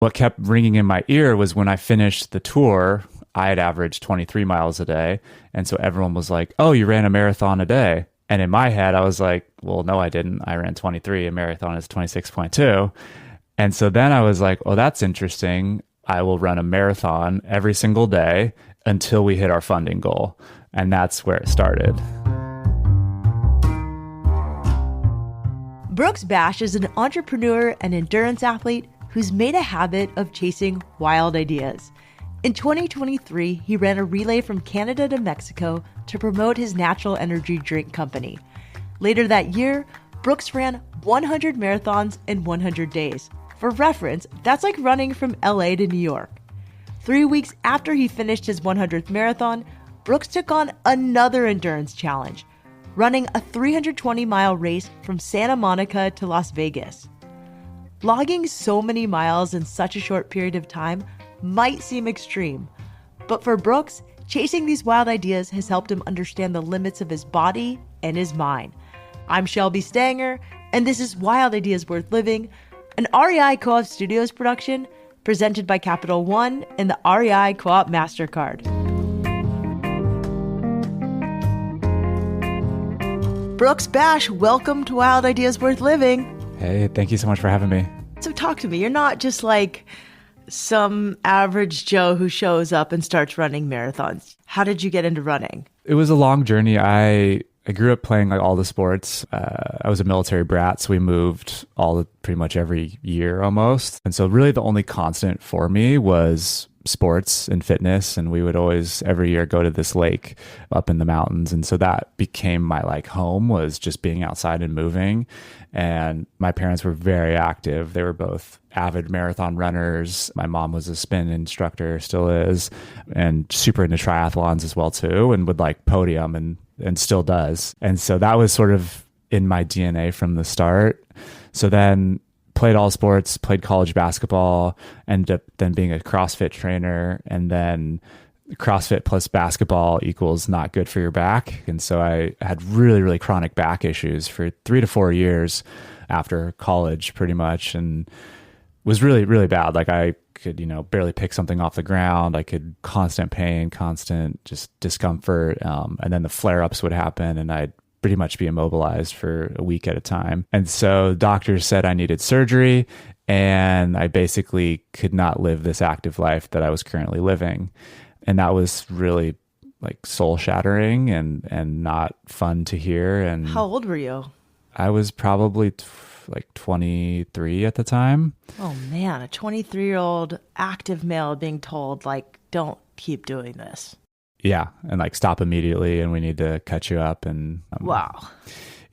What kept ringing in my ear was when I finished the tour, I had averaged 23 miles a day. And so everyone was like, oh, you ran a marathon a day. And in my head, I was like, well, no, I didn't. I ran 23. A marathon is 26.2. And so then I was like, oh, that's interesting. I will run a marathon every single day until we hit our funding goal. And that's where it started. Brooks Bash is an entrepreneur and endurance athlete who's made a habit of chasing wild ideas. In 2023, he ran a relay from Canada to Mexico to promote his natural energy drink company. Later that year, Brooks ran 100 marathons in 100 days. For reference, that's like running from LA to New York. 3 weeks after he finished his 100th marathon, Brooks took on another endurance challenge, running a 320-mile race from Santa Monica to Las Vegas. Logging so many miles in such a short period of time might seem extreme, but for Brooks, chasing these wild ideas has helped him understand the limits of his body and his mind. I'm Shelby Stanger, and this is Wild Ideas Worth Living, an REI Co-op Studios production presented by Capital One and the REI Co-op MasterCard. Brooks Bash, welcome to Wild Ideas Worth Living. Hey, thank you so much for having me. So talk to me. You're not just like some average Joe who shows up and starts running marathons. How did you get into running? It was a long journey. I grew up playing like all the sports. I was a military brat, so we moved pretty much every year almost. And so really the only constant for me was sports and fitness. And we would always every year go to this lake up in the mountains. And so that became my like home, was just being outside and moving. And my parents were very active. They were both avid marathon runners. My mom was a spin instructor, still is, and super into triathlons as well too, and would like podium and still does. And so that was sort of in my DNA from the start. So then played all sports, played college basketball, ended up then being a CrossFit trainer, and then CrossFit plus basketball equals not good for your back. And so I had really, really chronic back issues for 3 to 4 years after college pretty much, and was really, really bad. Like I could, barely pick something off the ground. I could constant pain, constant just discomfort. And then the flare-ups would happen and I'd pretty much be immobilized for a week at a time. And so doctors said I needed surgery, and I basically could not live this active life that I was currently living. And that was really like soul shattering and not fun to hear. And how old were you? I was probably like 23 at the time. Oh man, a 23-year-old active male being told like, don't keep doing this. Yeah. And like stop immediately and we need to cut you up. And wow.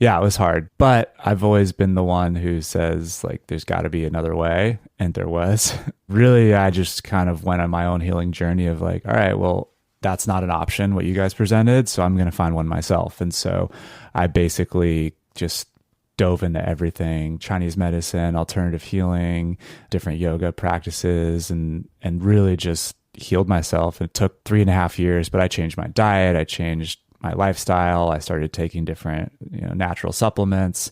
Yeah, it was hard. But I've always been the one who says like, there's got to be another way. And there was. Really, I just kind of went on my own healing journey of like, all right, well, that's not an option, what you guys presented. So I'm going to find one myself. And so I basically just dove into everything: Chinese medicine, alternative healing, different yoga practices, and really just healed myself. It took 3.5 years, but I changed my diet. I changed my lifestyle. I started taking different, natural supplements.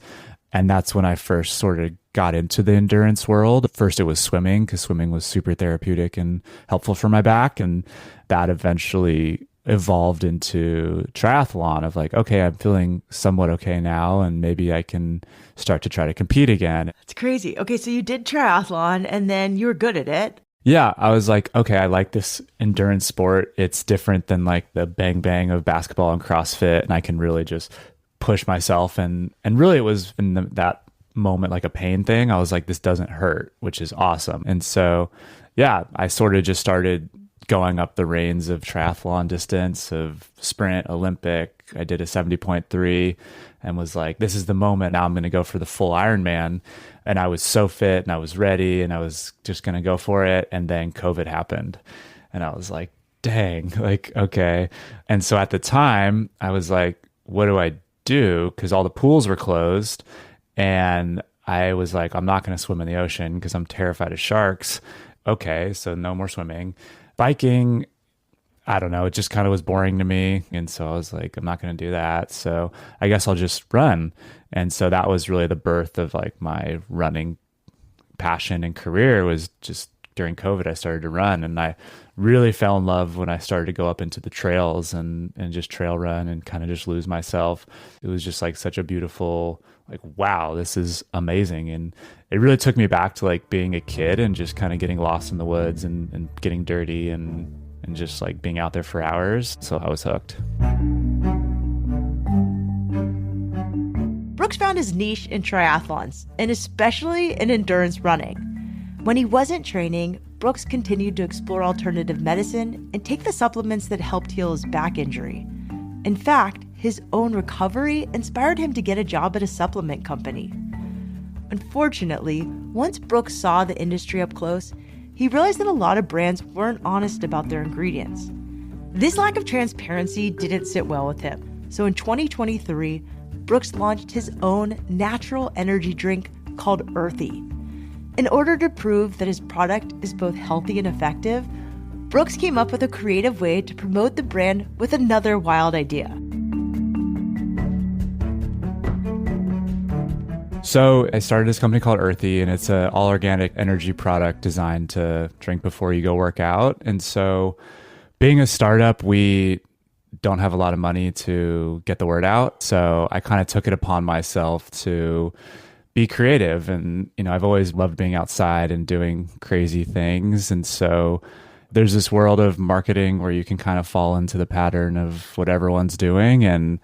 And that's when I first sort of got into the endurance world. First, it was swimming, because swimming was super therapeutic and helpful for my back. And that eventually evolved into triathlon of like, okay, I'm feeling somewhat okay now, and maybe I can start to try to compete again. It's crazy. Okay, so you did triathlon and then you were good at it. Yeah, I was like, okay, I like this endurance sport. It's different than like the bang bang of basketball and CrossFit, and I can really just push myself. And really it was in that moment like a pain thing. I was like, this doesn't hurt, which is awesome. And so, yeah, I sort of just started going up the reins of triathlon distance, of sprint, Olympic. I did a 70.3 and was like, this is the moment. Now I'm going to go for the full Ironman. And I was so fit and I was ready and I was just going to go for it. And then COVID happened. And I was like, dang, like, okay. And so at the time I was like, what do I do? Because all the pools were closed. And I was like, I'm not going to swim in the ocean because I'm terrified of sharks. Okay, so no more swimming. Biking, I don't know, it just kind of was boring to me. And so I was like, I'm not going to do that. So I guess I'll just run. And so that was really the birth of like my running passion and career, was just during COVID, I started to run, and I really fell in love when I started to go up into the trails and just trail run and kind of just lose myself. It was just like such a beautiful, like, wow, this is amazing. And it really took me back to like being a kid and just kind of getting lost in the woods and getting dirty and just like being out there for hours. So I was hooked. Brooks found his niche in triathlons, and especially in endurance running. When he wasn't training, Brooks continued to explore alternative medicine and take the supplements that helped heal his back injury. In fact, his own recovery inspired him to get a job at a supplement company. Unfortunately, once Brooks saw the industry up close, he realized that a lot of brands weren't honest about their ingredients. This lack of transparency didn't sit well with him, so in 2023, Brooks launched his own natural energy drink called Earthy. In order to prove that his product is both healthy and effective, Brooks came up with a creative way to promote the brand with another wild idea. So I started this company called Earthy, and it's an all organic energy product designed to drink before you go work out. And so being a startup, we don't have a lot of money to get the word out. So I kind of took it upon myself to be creative. And, I've always loved being outside and doing crazy things. And so there's this world of marketing where you can kind of fall into the pattern of what everyone's doing. And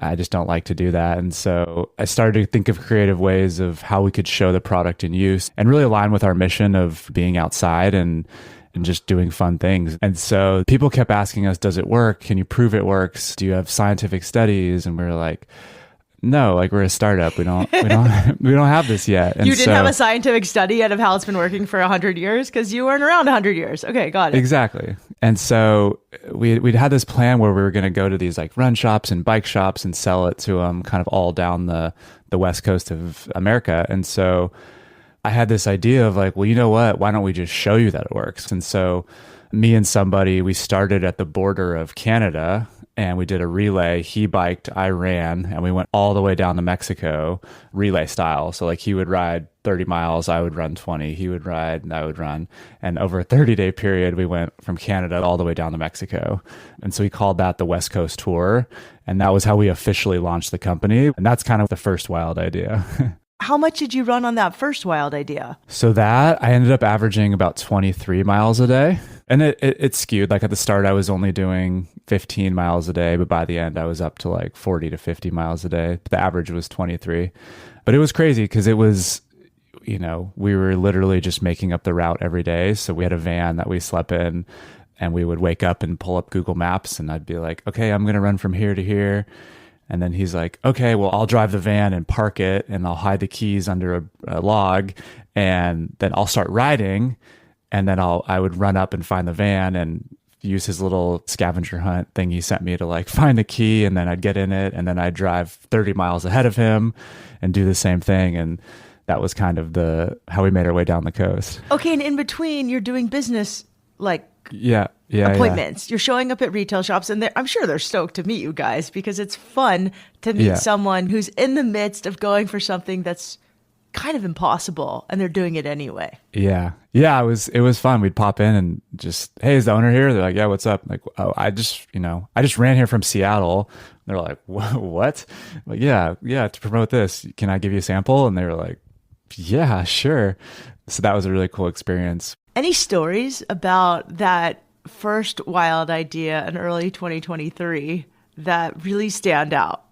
I just don't like to do that. And so I started to think of creative ways of how we could show the product in use and really align with our mission of being outside and just doing fun things. And so people kept asking us, does it work? Can you prove it works? Do you have scientific studies? And we were like, no, like we're a startup. We don't have this yet. And you didn't have a scientific study yet of how it's been working for 100 years because you weren't around 100 years. Okay, got it. Exactly. And so we'd had this plan where we were going to go to these like run shops and bike shops and sell it to them kind of all down the West Coast of America. And so I had this idea of like, well, you know what? Why don't we just show you that it works? And so me and somebody, we started at the border of Canada and we did a relay. He biked, I ran, and we went all the way down to Mexico relay style. So like he would ride 30 miles, I would run 20. He would ride and I would run. And over a 30-day period, we went from Canada all the way down to Mexico. And so we called that the West Coast Tour. And that was how we officially launched the company. And that's kind of the first wild idea. How much did you run on that first wild idea? So that I ended up averaging about 23 miles a day. And it skewed. Like at the start, I was only doing 15 miles a day, but by the end, I was up to like 40 to 50 miles a day. The average was 23. But it was crazy because it was, we were literally just making up the route every day. So we had a van that we slept in, and we would wake up and pull up Google Maps, and I'd be like, okay, I'm going to run from here to here. And then he's like, okay, well, I'll drive the van and park it, and I'll hide the keys under a log, and then I'll start riding. And then I would run up and find the van and use his little scavenger hunt thing he sent me to like find the key. And then I'd get in it, and then I'd drive 30 miles ahead of him and do the same thing. And that was kind of how we made our way down the coast. Okay. And in between, you're doing business like appointments. Yeah. You're showing up at retail shops, and I'm sure they're stoked to meet you guys because it's fun to meet someone who's in the midst of going for something that's kind of impossible, and they're doing it anyway. Yeah. It was fun. We'd pop in and just, hey, is the owner here? They're like, yeah, what's up? I'm like, oh, I just ran here from Seattle. They're like, what? I'm like, yeah, to promote this, can I give you a sample? And they were like, yeah, sure. So that was a really cool experience. Any stories about that first wild idea in early 2023 that really stand out?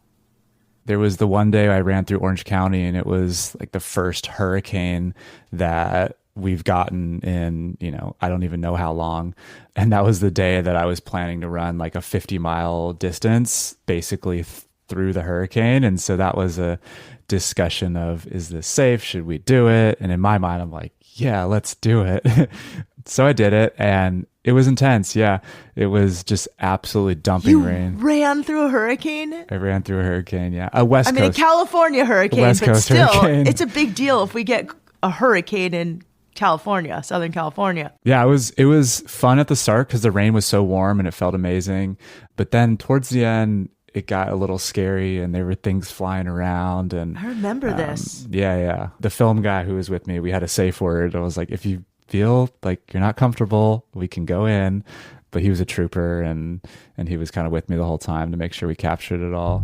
There was the one day I ran through Orange County, and it was like the first hurricane that we've gotten in, I don't even know how long. And that was the day that I was planning to run like a 50-mile distance, basically through the hurricane. And so that was a discussion of, is this safe? Should we do it? And in my mind, I'm like, yeah, let's do it. So I did it, and it was intense. Yeah. It was just absolutely dumping rain. Ran through a hurricane? I ran through a hurricane. Yeah. A West Coast. I mean, a California hurricane, West but Coast still, hurricane. It's a big deal if we get a hurricane in California, Southern California. Yeah, it was fun at the start because the rain was so warm and it felt amazing. But then towards the end, it got a little scary, and there were things flying around. And I remember this. Yeah. The film guy who was with me, we had a safe word. I was like, if you feel like you're not comfortable, we can go in. But he was a trooper, and he was kind of with me the whole time to make sure we captured it all.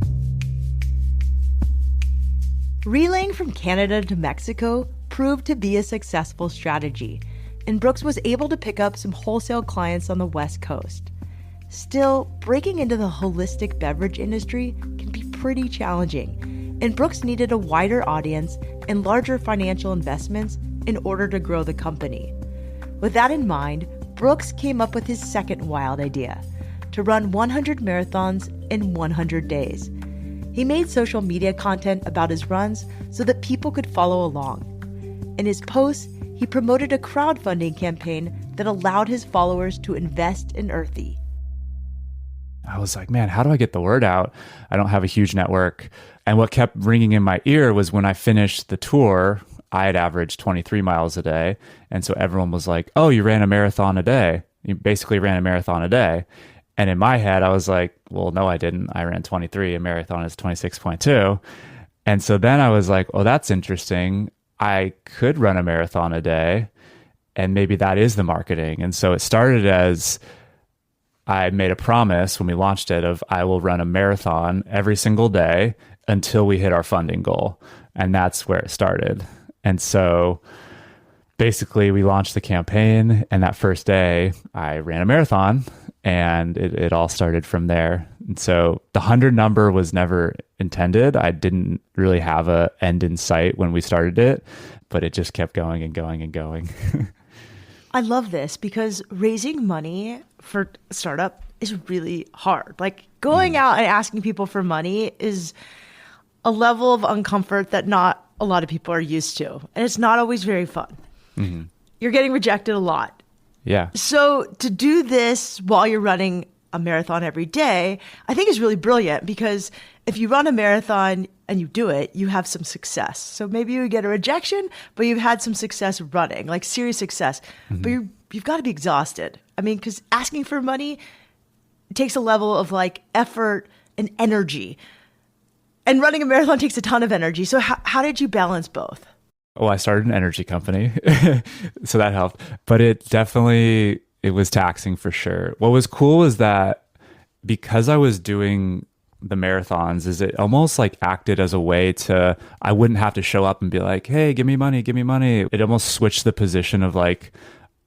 Relaying from Canada to Mexico proved to be a successful strategy, and Brooks was able to pick up some wholesale clients on the West Coast. Still, breaking into the holistic beverage industry can be pretty challenging, and Brooks needed a wider audience and larger financial investments in order to grow the company. With that in mind, Brooks came up with his second wild idea: to run 100 marathons in 100 days. He made social media content about his runs so that people could follow along. In his posts, he promoted a crowdfunding campaign that allowed his followers to invest in Earthy. I was like, man, how do I get the word out? I don't have a huge network. And what kept ringing in my ear was when I finished the tour, I had averaged 23 miles a day. And so everyone was like, oh, you ran a marathon a day. You basically ran a marathon a day. And in my head, I was like, well, no, I didn't. I ran 23. A marathon is 26.2. And so then I was like, oh, that's interesting. I could run a marathon a day, and maybe that is the marketing. And so it started as I made a promise when we launched it of I will run a marathon every single day until we hit our funding goal. And that's where it started. And so basically we launched the campaign, and that first day I ran a marathon, and it all started from there. And so the 100 number was never intended. I didn't really have a end in sight when we started it, but it just kept going and going and going. I love this because raising money for a startup is really hard. Like going out and asking people for money is a level of uncomfort that not a lot of people are used to. And it's not always very fun. Mm-hmm. You're getting rejected a lot. Yeah. So to do this while you're running a marathon every day, I think is really brilliant, because if you run a marathon and you do it, you have some success. So maybe you get a rejection, but you've had some success running, like serious success. Mm-hmm. But you've got to be exhausted. I mean, because asking for money takes a level of like effort and energy. And running a marathon takes a ton of energy. So how did you balance both? Well, I started an energy company, so that helped. But it was taxing for sure. What was cool is that because I was doing the marathons, is it almost like acted as a way to, I wouldn't have to show up and be like, hey, give me money, give me money. It almost switched the position of like,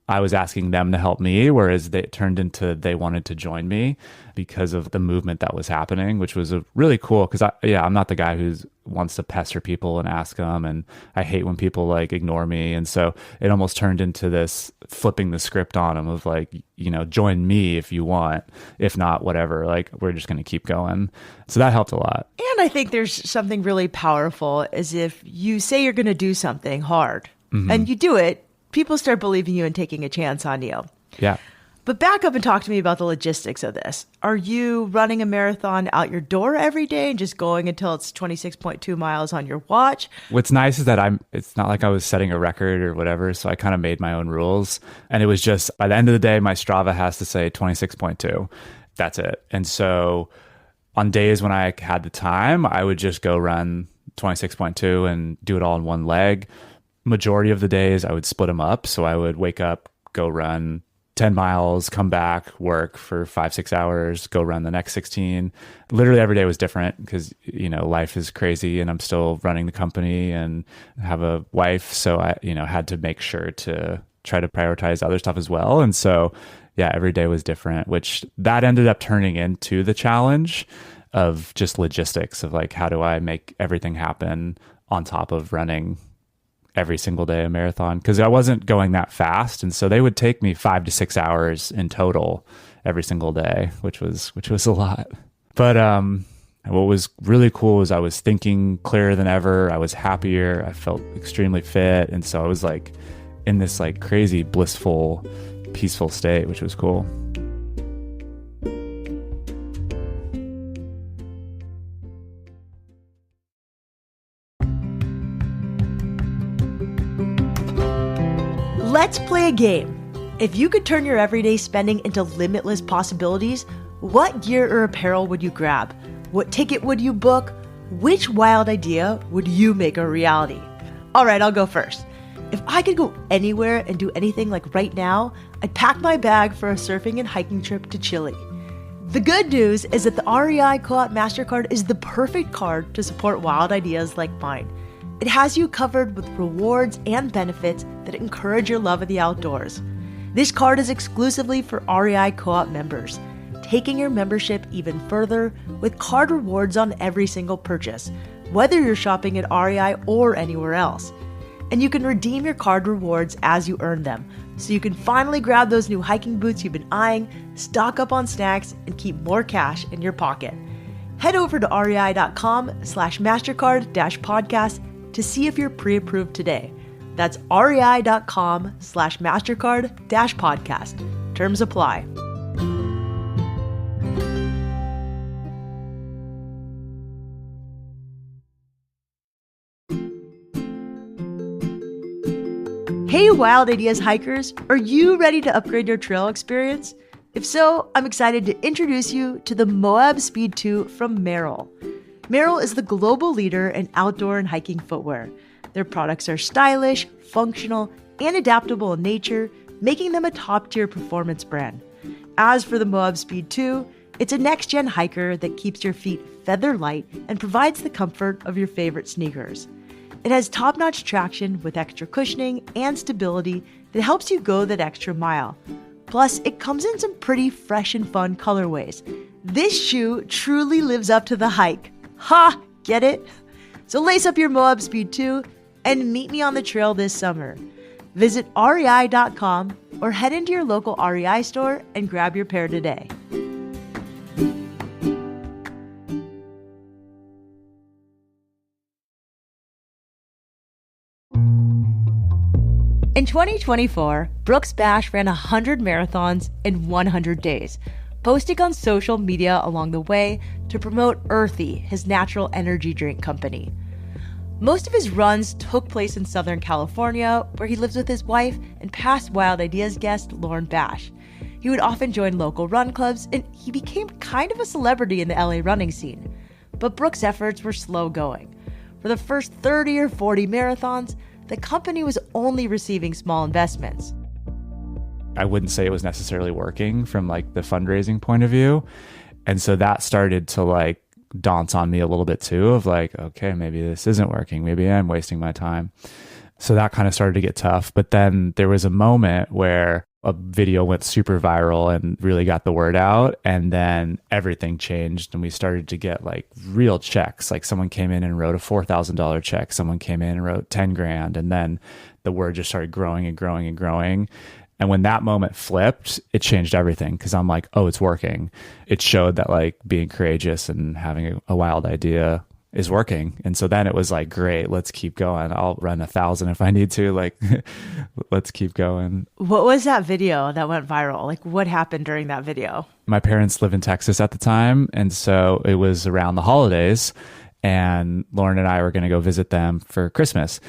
I was asking them to help me, whereas it turned into they wanted to join me because of the movement that was happening, which was really cool. Because I'm not the guy who wants to pester people and ask them, and I hate when people like ignore me. And so it almost turned into this flipping the script on them of like, join me if you want, if not, whatever. Like we're just going to keep going. So that helped a lot. And I think there's something really powerful as if you say you're going to do something hard, mm-hmm. and you do it. People start believing you and taking a chance on you. Yeah. But back up and talk to me about the logistics of this. Are you running a marathon out your door every day and just going until it's 26.2 miles on your watch? What's nice is that it's not like I was setting a record or whatever. So I kind of made my own rules. And it was just, by the end of the day, my Strava has to say 26.2. That's it. And so on days when I had the time, I would just go run 26.2 and do it all in one leg. Majority of the days I would split them up. So I would wake up, go run 10 miles, come back, work for 5-6 hours, go run the next 16. Literally every day was different because, life is crazy and I'm still running the company and have a wife. So I, had to make sure to try to prioritize other stuff as well. And so, yeah, every day was different, which that ended up turning into the challenge of just logistics of like, how do I make everything happen on top of running every single day a marathon, because I wasn't going that fast. And so they would take me 5 to 6 hours in total every single day, which was a lot. But what was really cool was I was thinking clearer than ever. I was happier. I felt extremely fit. And so I was like in this like crazy, blissful, peaceful state, which was cool. Let's play a game. If you could turn your everyday spending into limitless possibilities, what gear or apparel would you grab? What ticket would you book? Which wild idea would you make a reality? All right, I'll go first. If I could go anywhere and do anything like right now, I'd pack my bag for a surfing and hiking trip to Chile. The good news is that the REI Co-op MasterCard is the perfect card to support wild ideas like mine. It has you covered with rewards and benefits that encourage your love of the outdoors. This card is exclusively for REI Co-op members, taking your membership even further with card rewards on every single purchase, whether you're shopping at REI or anywhere else. And you can redeem your card rewards as you earn them, so you can finally grab those new hiking boots you've been eyeing, stock up on snacks, and keep more cash in your pocket. Head over to rei.com/MasterCard-podcast to see if you're pre-approved today. That's rei.com/MasterCard-podcast. Terms apply. Hey Wild Ideas hikers, are you ready to upgrade your trail experience? If so, I'm excited to introduce you to the Moab Speed 2 from Merrell. Merrell is the global leader in outdoor and hiking footwear. Their products are stylish, functional, and adaptable in nature, making them a top-tier performance brand. As for the Moab Speed 2, it's a next-gen hiker that keeps your feet feather light and provides the comfort of your favorite sneakers. It has top-notch traction with extra cushioning and stability that helps you go that extra mile. Plus, it comes in some pretty fresh and fun colorways. This shoe truly lives up to the hike. Ha! Get it? So lace up your Moab Speed 2 and meet me on the trail this summer. Visit rei.com or head into your local REI store and grab your pair today. In 2024, Brooks Bash ran 100 marathons in 100 days, posting on social media along the way to promote Earthy, his natural energy drink company. Most of his runs took place in Southern California, where he lives with his wife and past Wild Ideas guest Lauren Bash. He would often join local run clubs, and he became kind of a celebrity in the LA running scene. But Brooks' efforts were slow going. For the first 30 or 40 marathons, the company was only receiving small investments. I wouldn't say it was necessarily working from like the fundraising point of view. And so that started to like daunts on me a little bit too, of like, okay, maybe this isn't working. Maybe I'm wasting my time. So that kind of started to get tough. But then there was a moment where a video went super viral and really got the word out. And then everything changed and we started to get like real checks. Like someone came in and wrote a $4,000 check. Someone came in and wrote 10 grand. And then the word just started growing and growing and growing. And when that moment flipped, it changed everything because I'm like, oh, it's working. It showed that like being courageous and having a wild idea is working. And so then it was like, great, let's keep going. I'll run 1,000 if I need to. Like, let's keep going. What was that video that went viral? Like, what happened during that video? My parents live in Texas at the time. And so it was around the holidays. And Lauren and I were going to go visit them for Christmas.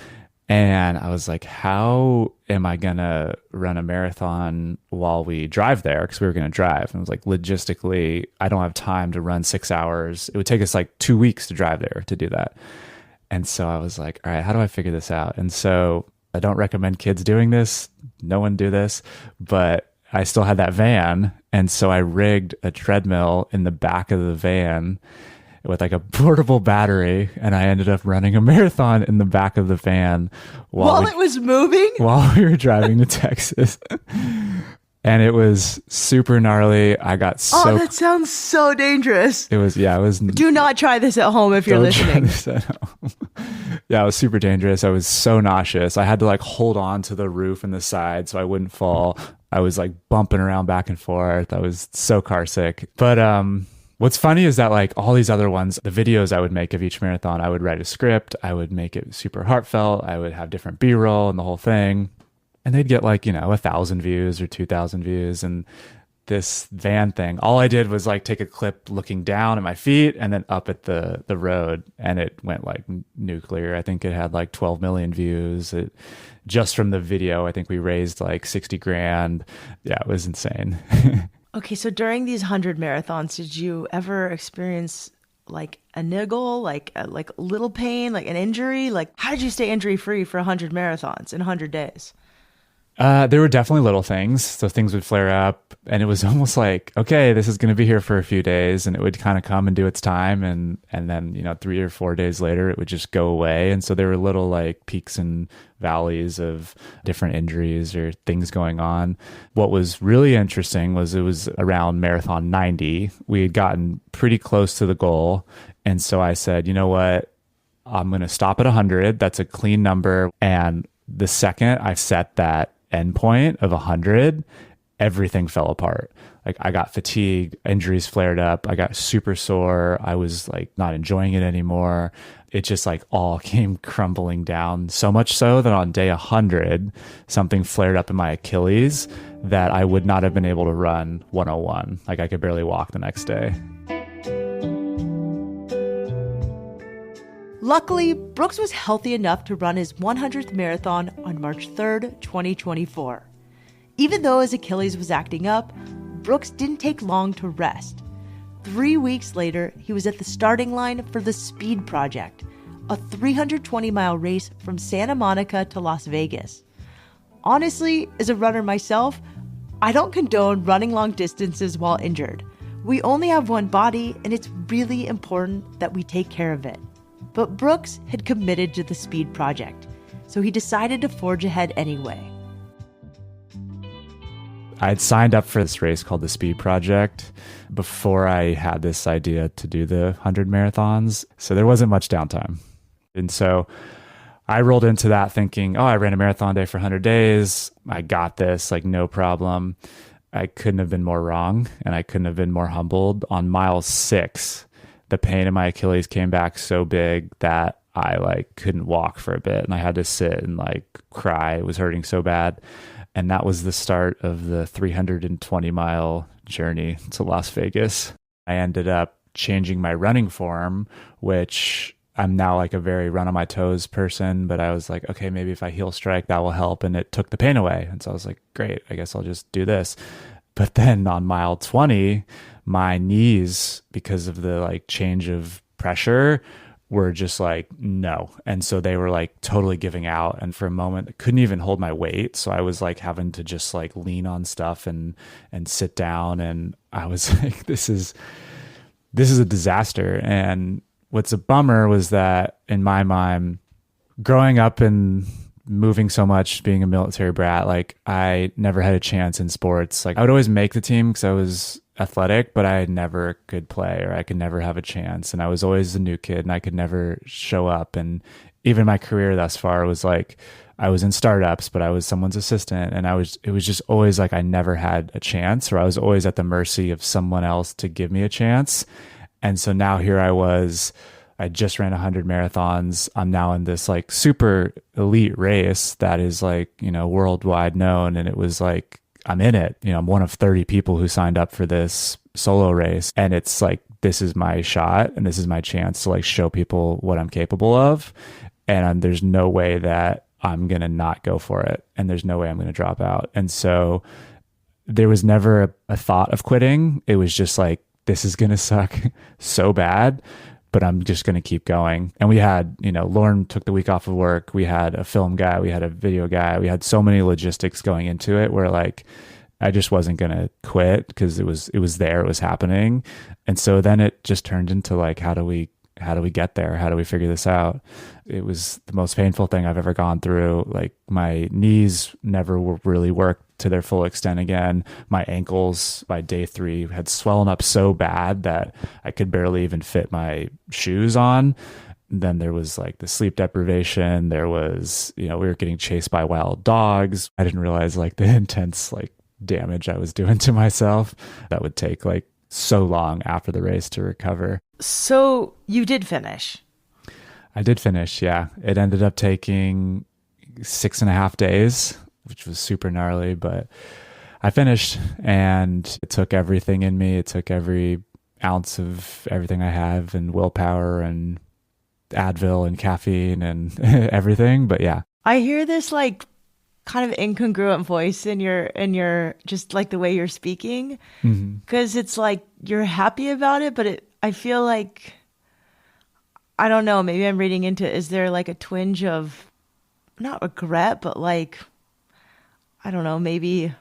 And I was like, how am I going to run a marathon while we drive there? Because we were going to drive. And I was like, logistically, I don't have time to run 6 hours. It would take us like 2 weeks to drive there to do that. And so I was like, all right, how do I figure this out? And so I don't recommend kids doing this. No one do this. But I still had that van. And so I rigged a treadmill in the back of the van with like a portable battery, and I ended up running a marathon in the back of the van while it was moving, while we were driving to Texas. And it was super gnarly. I got Oh, that sounds so dangerous. It was. Do not try this at home if you're listening. Try this at home. Yeah, it was super dangerous. I was so nauseous. I had to like hold on to the roof and the side so I wouldn't fall. I was like bumping around back and forth. I was so car sick. But what's funny is that like all these other ones, the videos I would make of each marathon, I would write a script, I would make it super heartfelt, I would have different B-roll and the whole thing. And they'd get like, 1,000 views or 2,000 views. And this van thing, all I did was like take a clip looking down at my feet and then up at the road. And it went like nuclear. I think it had like 12 million views. Just from the video, I think we raised like 60 grand. Yeah, it was insane. Okay, so during these 100 marathons, did you ever experience like a niggle, like a little pain, like an injury? Like, how did you stay injury free for 100 marathons in 100 days? There were definitely little things. So things would flare up and it was almost like, okay, this is going to be here for a few days, and it would kind of come and do its time. And then, 3 or 4 days later, it would just go away. And so there were little like peaks and valleys of different injuries or things going on. What was really interesting was it was around marathon 90. We had gotten pretty close to the goal. And so I said, you know what? I'm going to stop at 100. That's a clean number. And the second I set that endpoint of 100, everything fell apart. Like I got fatigued, injuries flared up, I got super sore, I was like not enjoying it anymore. It just like all came crumbling down, so much so that on day 100 something flared up in my Achilles that I would not have been able to run 101. Like I could barely walk the next day. Luckily, Brooks was healthy enough to run his 100th marathon on March 3rd, 2024. Even though his Achilles was acting up, Brooks didn't take long to rest. 3 weeks later, he was at the starting line for the Speed Project, a 320-mile race from Santa Monica to Las Vegas. Honestly, as a runner myself, I don't condone running long distances while injured. We only have one body, and it's really important that we take care of it. But Brooks had committed to the Speed Project, so he decided to forge ahead anyway. I had signed up for this race called the Speed Project before I had this idea to do the 100 marathons, so there wasn't much downtime. And so I rolled into that thinking, oh, I ran a marathon day for 100 days. I got this, like no problem. I couldn't have been more wrong, and I couldn't have been more humbled. On mile 6, the pain in my Achilles came back so big that I like couldn't walk for a bit, and I had to sit and like cry. It was hurting so bad. And that was the start of the 320-mile journey to Las Vegas. I ended up changing my running form, which I'm now like a very run on my toes person, but I was like, okay, maybe if I heel strike, that will help. And it took the pain away. And so I was like, great, I guess I'll just do this. But then on mile 20, my knees, because of the like change of pressure, were just like, no. And so they were like totally giving out. And for a moment, I couldn't even hold my weight. So I was like having to just like lean on stuff and sit down. And I was like, this is a disaster. And what's a bummer was that in my mind, growing up and moving so much, being a military brat, like I never had a chance in sports. Like I would always make the team because I was athletic, but I never could play, or I could never have a chance. And I was always the new kid and I could never show up. And even my career thus far was like, I was in startups, but I was someone's assistant. And it was just always like, I never had a chance, or I was always at the mercy of someone else to give me a chance. And so now here I was, I just ran 100 marathons. I'm now in this like super elite race that is like, worldwide known. And it was like, I'm in it. I'm one of 30 people who signed up for this solo race. And it's like, this is my shot and this is my chance to like show people what I'm capable of. And there's no way that I'm going to not go for it. And there's no way I'm going to drop out. And so there was never a thought of quitting. It was just like, this is going to suck so bad, but I'm just going to keep going. And we had, Lauren took the week off of work. We had a film guy, we had a video guy. We had so many logistics going into it where like, I just wasn't going to quit because it was there, it was happening. And so then it just turned into like, how do we get there? How do we figure this out? It was the most painful thing I've ever gone through. Like my knees never really worked to their full extent again. My ankles by day 3 had swollen up so bad that I could barely even fit my shoes on. Then there was like the sleep deprivation. There was, we were getting chased by wild dogs. I didn't realize like the intense like damage I was doing to myself. That would take like so long after the race to recover. So you did finish? I did finish, yeah. It ended up taking 6.5 days, which was super gnarly, but I finished, and it took everything in me. It took every ounce of everything I have, and willpower and Advil and caffeine and everything. But yeah. I hear this like kind of incongruent voice in your just like the way you're speaking, because it's like you're happy about it, but I feel like I don't know, maybe I'm reading into, is there like a twinge of not regret, but like, I don't know, maybe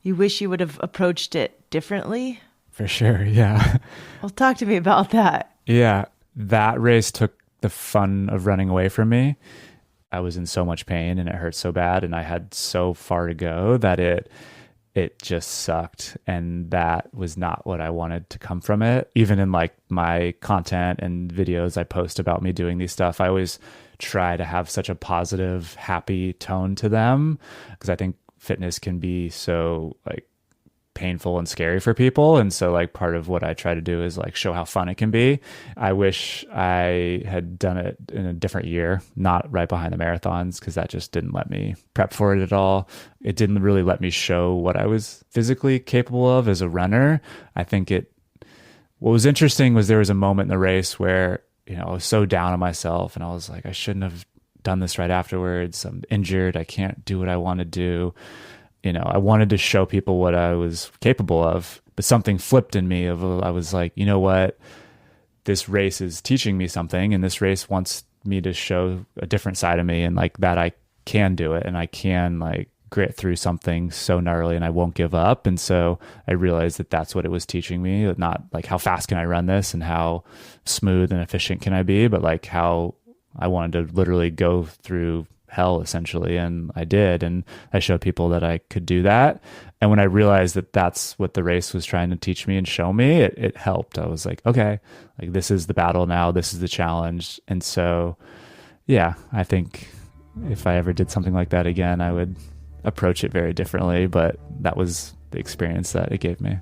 you wish you would have approached it differently? For sure. Yeah. Well, talk to me about that. Yeah. That race took the fun of running away from me. I was in so much pain and it hurt so bad and I had so far to go that it just sucked, and that was not what I wanted to come from it. Even in like my content and videos I post about me doing these stuff, I always try to have such a positive, happy tone to them because I think fitness can be so like painful and scary for people. And so like part of what I try to do is like show how fun it can be. I wish I had done it in a different year, not right behind the marathons, because that just didn't let me prep for it at all. It didn't really let me show what I was physically capable of as a runner. I think what was interesting was there was a moment in the race where, you know, I was so down on myself and I was like, I shouldn't have done this right afterwards. I'm injured. I can't do what I want to do. You know, I wanted to show people what I was capable of, but something flipped in me I was like, you know what, this race is teaching me something, and this race wants me to show a different side of me, and like that I can do it, and I can like grit through something so gnarly, and I won't give up. And so I realized that that's what it was teaching me, not like how fast can I run this and how smooth and efficient can I be, but like how I wanted to literally go through hell essentially. And I did. And I showed people that I could do that. And when I realized that that's what the race was trying to teach me and show me, it helped. I was like, okay, like this is the battle now. This is the challenge. And so, yeah, I think if I ever did something like that again, I would approach it very differently. But that was the experience that it gave me.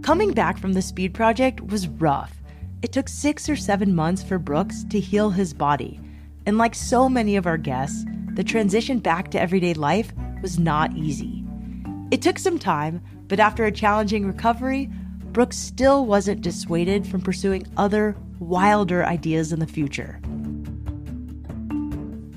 Coming back from the Speed Project was rough. It took 6 or 7 months for Brooks to heal his body. And like so many of our guests, the transition back to everyday life was not easy. It took some time, but after a challenging recovery, Brooks still wasn't dissuaded from pursuing other, wilder ideas in the future.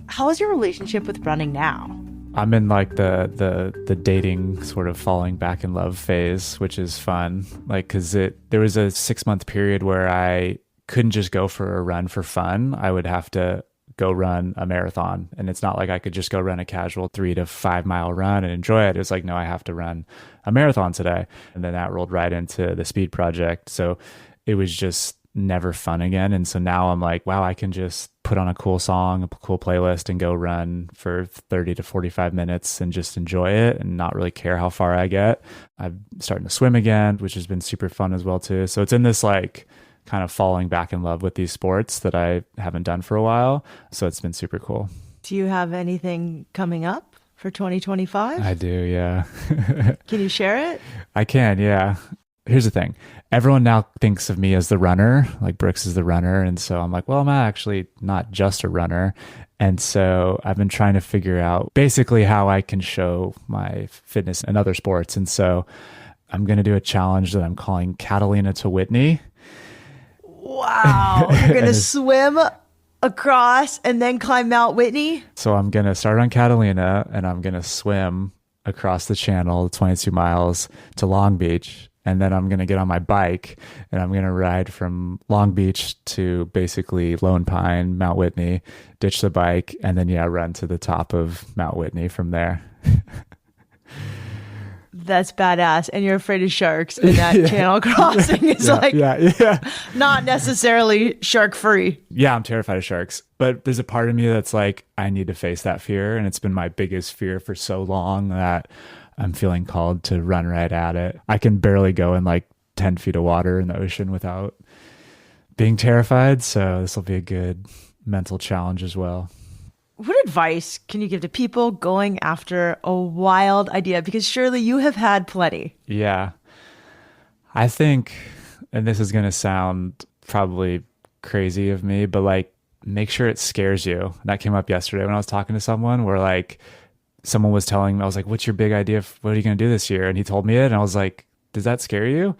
How is your relationship with running now? I'm in like the dating sort of falling back in love phase, which is fun. Like, cause there was a 6-month period where I couldn't just go for a run for fun. I would have to go run a marathon. And it's not like I could just go run a casual 3 to 5 mile run and enjoy it. It was like, no, I have to run a marathon today. And then that rolled right into the Speed Project. So it was just never fun again. And so now I'm like, wow, I can just put on a cool song, a cool playlist, and go run for 30 to 45 minutes and just enjoy it and not really care how far I get. I'm starting to swim again, which has been super fun as well too. So it's in this like kind of falling back in love with these sports that I haven't done for a while. So it's been super cool. Do you have anything coming up for 2025? I do, yeah. Can you share it? I can, yeah. Here's the thing. Everyone now thinks of me as the runner, like Brooks is the runner. And so I'm like, well, I'm actually not just a runner. And so I've been trying to figure out basically how I can show my fitness in other sports. And so I'm going to do a challenge that I'm calling Catalina to Whitney. Wow. You're going to swim across and then climb Mount Whitney? So I'm going to start on Catalina and I'm going to swim across the channel, 22 miles to Long Beach. And then I'm going to get on my bike and I'm going to ride from Long Beach to basically Lone Pine, Mount Whitney, ditch the bike, and then, run to the top of Mount Whitney from there. That's badass. And you're afraid of sharks. And that channel crossing is not necessarily shark free. Yeah, I'm terrified of sharks. But there's a part of me that's like, I need to face that fear. And it's been my biggest fear for so long that I'm feeling called to run right at it. I can barely go in like 10 feet of water in the ocean without being terrified. So this will be a good mental challenge as well. What advice can you give to people going after a wild idea? Because surely you have had plenty. Yeah. I think, and this is going to sound probably crazy of me, but like make sure it scares you. And that came up yesterday when I was talking to someone where like, someone was telling me, I was like, what's your big idea? What are you going to do this year? And he told me it. And I was like, does that scare you?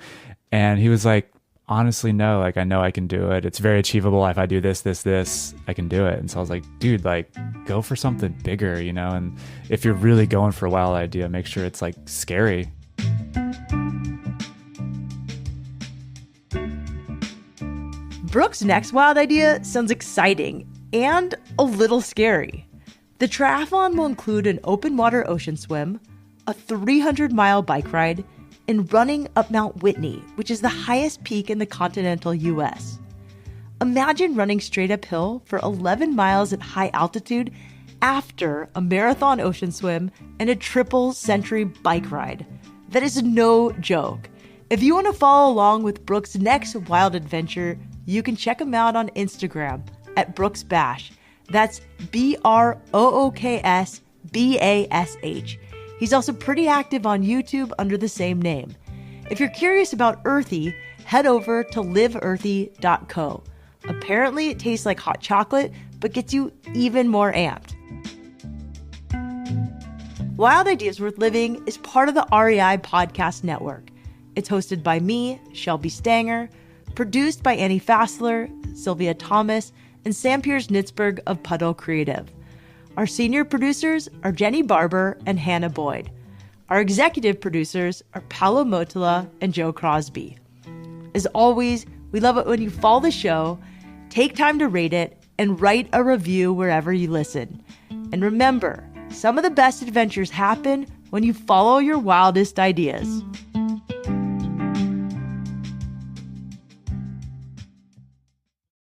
And he was like, honestly, no, like, I know I can do it. It's very achievable. If I do this, I can do it. And so I was like, dude, like go for something bigger, And if you're really going for a wild idea, make sure it's like scary. Brooke's next wild idea sounds exciting and a little scary. The triathlon will include an open water ocean swim, a 300-mile bike ride, and running up Mount Whitney, which is the highest peak in the continental US. Imagine running straight uphill for 11 miles at high altitude after a marathon ocean swim and a triple century bike ride. That is no joke. If you want to follow along with Brooke's next wild adventure, you can check him out on Instagram at Brooks Bash. That's BROOKSBASH. He's also pretty active on YouTube under the same name. If you're curious about Earthy, head over to liveearthy.co. Apparently it tastes like hot chocolate, but gets you even more amped. Wild Ideas Worth Living is part of the REI Podcast Network. It's hosted by me, Shelby Stanger, produced by Annie Fassler, Sylvia Thomas, and Sam Piers-Nitzberg of Puddle Creative. Our senior producers are Jenny Barber and Hannah Boyd. Our executive producers are Paolo Motola and Joe Crosby. As always, we love it when you follow the show, take time to rate it, and write a review wherever you listen. And remember, some of the best adventures happen when you follow your wildest ideas.